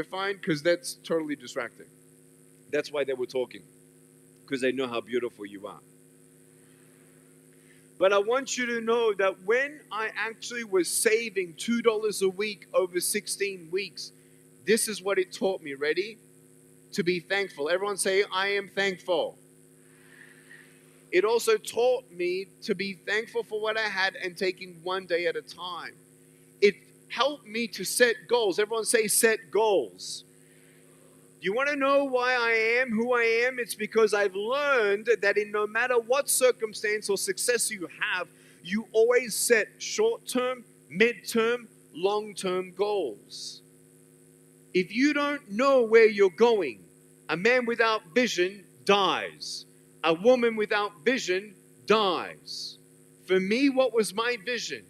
we're fine, because that's totally distracting. That's why they were talking, because they know how beautiful you are. But I want you to know that when I actually was saving $2 a week over 16 weeks, this is what it taught me. Ready? To be thankful. Everyone say, I am thankful. It also taught me to be thankful for what I had and taking one day at a time. It helped me to set goals. Everyone say, set goals. You want to know why I am who I am? It's because I've learned that in no matter what circumstance or success you have, you always set short-term, mid-term, long-term goals. If you don't know where you're going, a man without vision dies. A woman without vision dies. For me, what was my vision?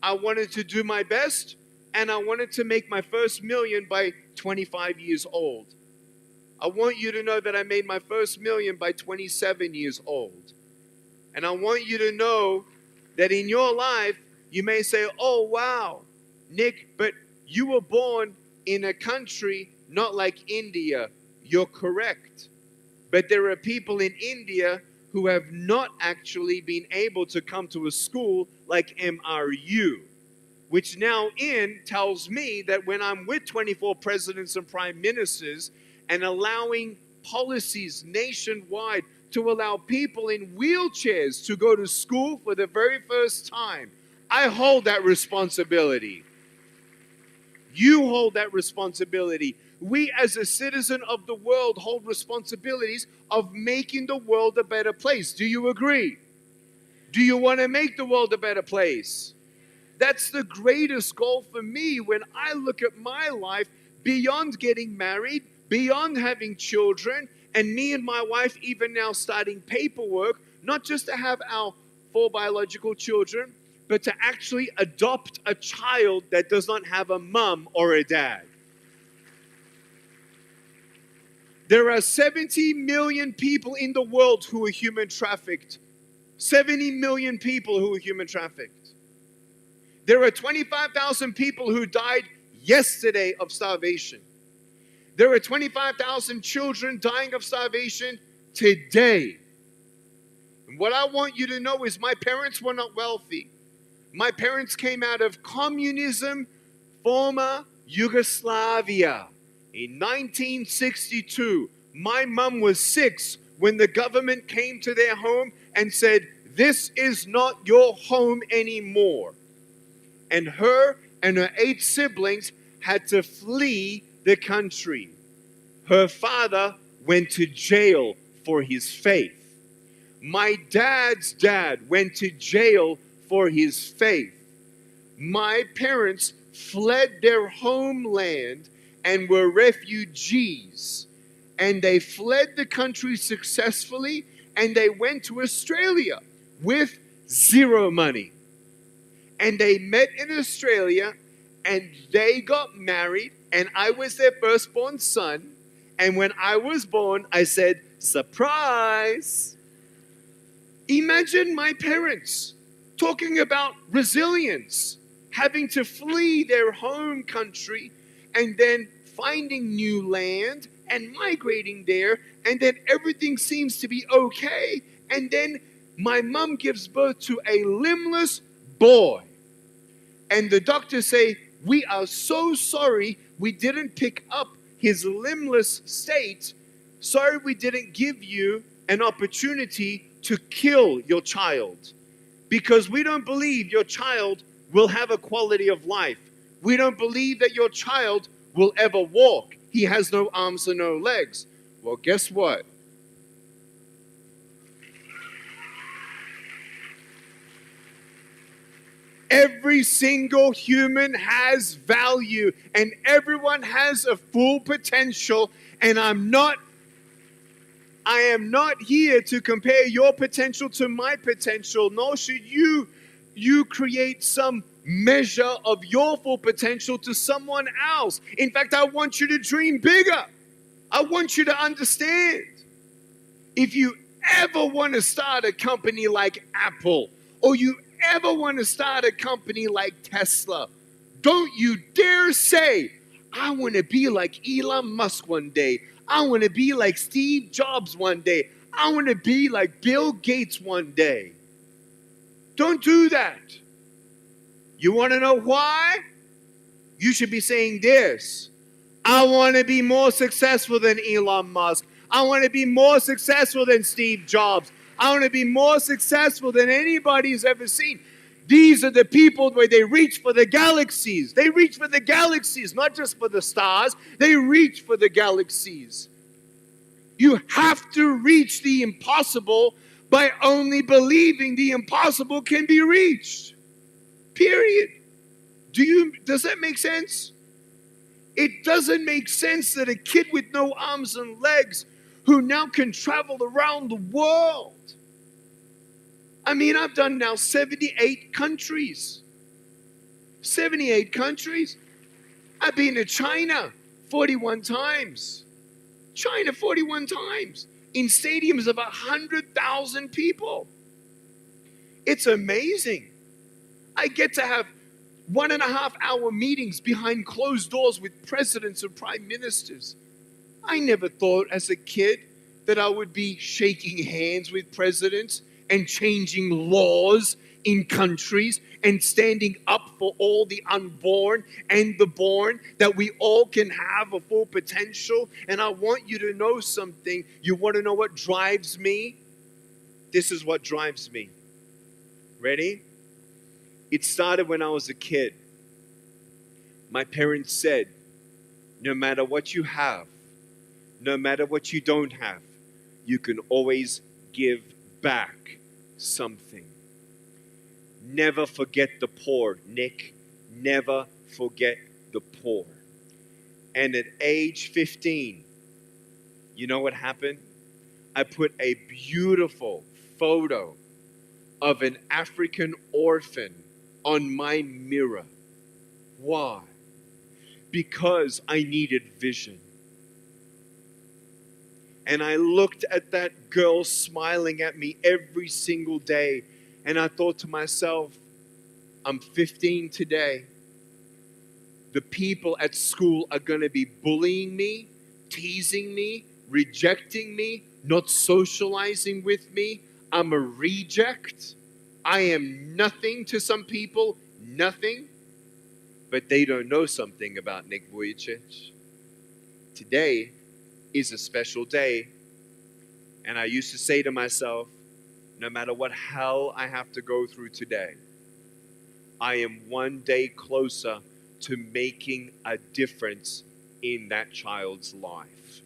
I wanted to do my best, and I wanted to make my first million by 25 years old. I want you to know that I made my first million by 27 years old. And I want you to know that in your life, you may say, oh, wow, Nick, but you were born in a country not like India. You're correct. But there are people in India who have not actually been able to come to a school like MRU, which now tells me that when I'm with 24 presidents and prime ministers and allowing policies nationwide to allow people in wheelchairs to go to school for the very first time, I hold that responsibility. You hold that responsibility. We as a citizen of the world hold responsibilities of making the world a better place. Do you agree? Do you want to make the world a better place? That's the greatest goal for me when I look at my life beyond getting married, beyond having children, and me and my wife even now starting paperwork, not just to have our 4 biological children, but to actually adopt a child that does not have a mom or a dad. There are 70 million people in the world who are human trafficked. 70 million people who are human trafficked. There are 25,000 people who died yesterday of starvation. There are 25,000 children dying of starvation today. And what I want you to know is my parents were not wealthy. My parents came out of communism, former Yugoslavia. In 1962, my mom was 6 when the government came to their home and said, this is not your home anymore. And her and her 8 siblings had to flee the country. Her father went to jail for his faith. My dad's dad went to jail for his faith. My parents fled their homeland and were refugees. And they fled the country successfully, and they went to Australia with 0 money. And they met in Australia, and they got married, and I was their firstborn son. And when I was born, I said, surprise! Imagine my parents talking about resilience, having to flee their home country, and then finding new land and migrating there, and then everything seems to be okay. And then my mom gives birth to a limbless boy. And the doctors say, we are so sorry we didn't pick up his limbless state. Sorry we didn't give you an opportunity to kill your child, because we don't believe your child will have a quality of life. We don't believe that your child will ever walk. He has no arms and no legs. Well, guess what? Every single human has value, and everyone has a full potential, and I am not here to compare your potential to my potential, nor should you create some measure of your full potential to someone else. In fact, I want you to dream bigger. I want you to understand. If you ever want to start a company like Apple, or you ever want to start a company like Tesla, don't you dare say, I want to be like Elon Musk one day. I want to be like Steve Jobs one day. I want to be like Bill Gates one day. Don't do that. You want to know why? You should be saying this. I want to be more successful than Elon Musk. I want to be more successful than Steve Jobs. I want to be more successful than anybody's ever seen. These are the people where they reach for the galaxies. They reach for the galaxies, not just for the stars. They reach for the galaxies. You have to reach the impossible by only believing the impossible can be reached. Period. Does that make sense? It doesn't make sense that a kid with no arms and legs who now can travel around the world. I mean, I've done now 78 countries. 78 countries. I've been to China 41 times. China 41 times. In stadiums of 100,000 people. It's amazing. I get to have 1.5 hour meetings behind closed doors with presidents and prime ministers. I never thought as a kid that I would be shaking hands with presidents and changing laws in countries and standing up for all the unborn and the born, that we all can have a full potential. And I want you to know something. You want to know what drives me? This is what drives me. Ready? It started when I was a kid. My parents said, no matter what you have, no matter what you don't have, you can always give back something. Never forget the poor, Nick. Never forget the poor. And at age 15, you know what happened? I put a beautiful photo of an African orphan on my mirror. Why? Because I needed vision. And I looked at that girl smiling at me every single day. And I thought to myself, I'm 15 today. The people at school are going to be bullying me, teasing me, rejecting me, not socializing with me. I'm a reject. I am nothing to some people, nothing. But they don't know something about Nick Vujicic. Today is a special day. And I used to say to myself, no matter what hell I have to go through today, I am one day closer to making a difference in that child's life.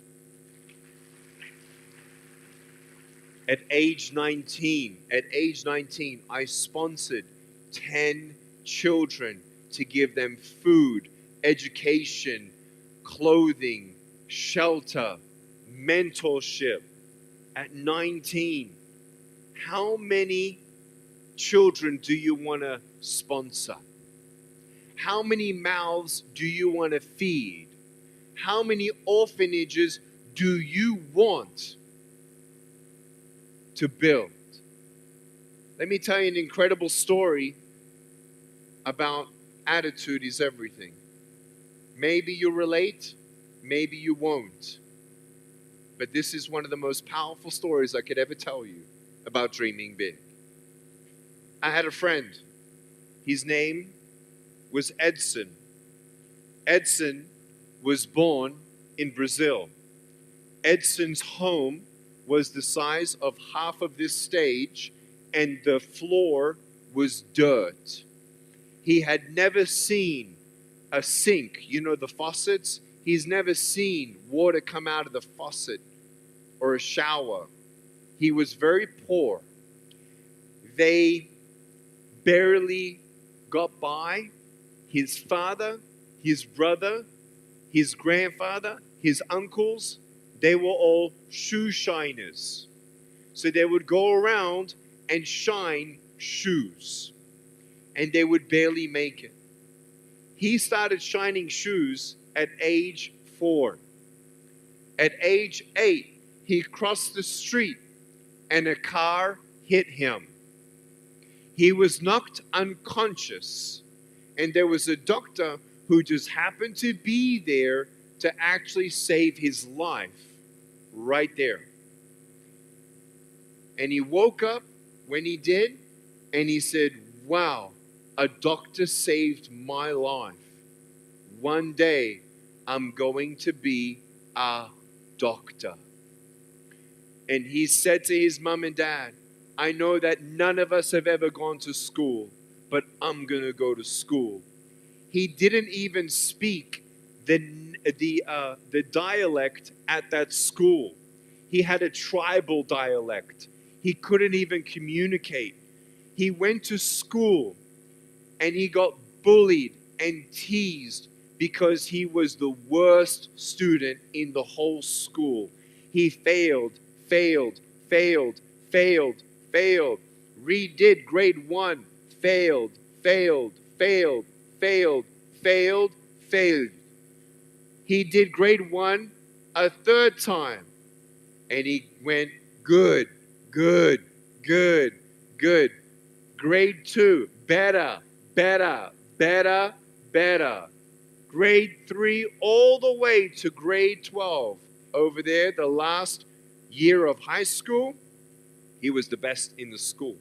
At age 19, I sponsored 10 children to give them food, education, clothing, shelter, mentorship. At 19, how many children do you want to sponsor? How many mouths do you want to feed? How many orphanages do you want to build? Let me tell you an incredible story about attitude is everything. Maybe you'll relate, maybe you won't. But this is one of the most powerful stories I could ever tell you about dreaming big. I had a friend. His name was Edson. Edson was born in Brazil. Edson's home was the size of half of this stage, and the floor was dirt. He had never seen a sink, you know, the faucets. He's never seen water come out of the faucet or a shower. He was very poor. They barely got by. His father, his brother, his grandfather, his uncles, they were all shoe shiners. So they would go around and shine shoes. And they would barely make it. He started shining shoes at age 4. At age 8, he crossed the street and a car hit him. He was knocked unconscious, and there was a doctor who just happened to be there to actually save his life right there. And he woke up when he did, and he said, wow, a doctor saved my life. One day, I'm going to be a doctor. And he said to his mom and dad, I know that none of us have ever gone to school, but I'm going to go to school. He didn't even speak the dialect at that school. He had a tribal dialect. He couldn't even communicate. He went to school and he got bullied and teased because he was the worst student in the whole school. He failed, redid grade 1, failed. He did grade 1 a third time, and he went good. Grade 2, better. Grade 3 all the way to grade 12. Over there, the last year of high school, he was the best in the school.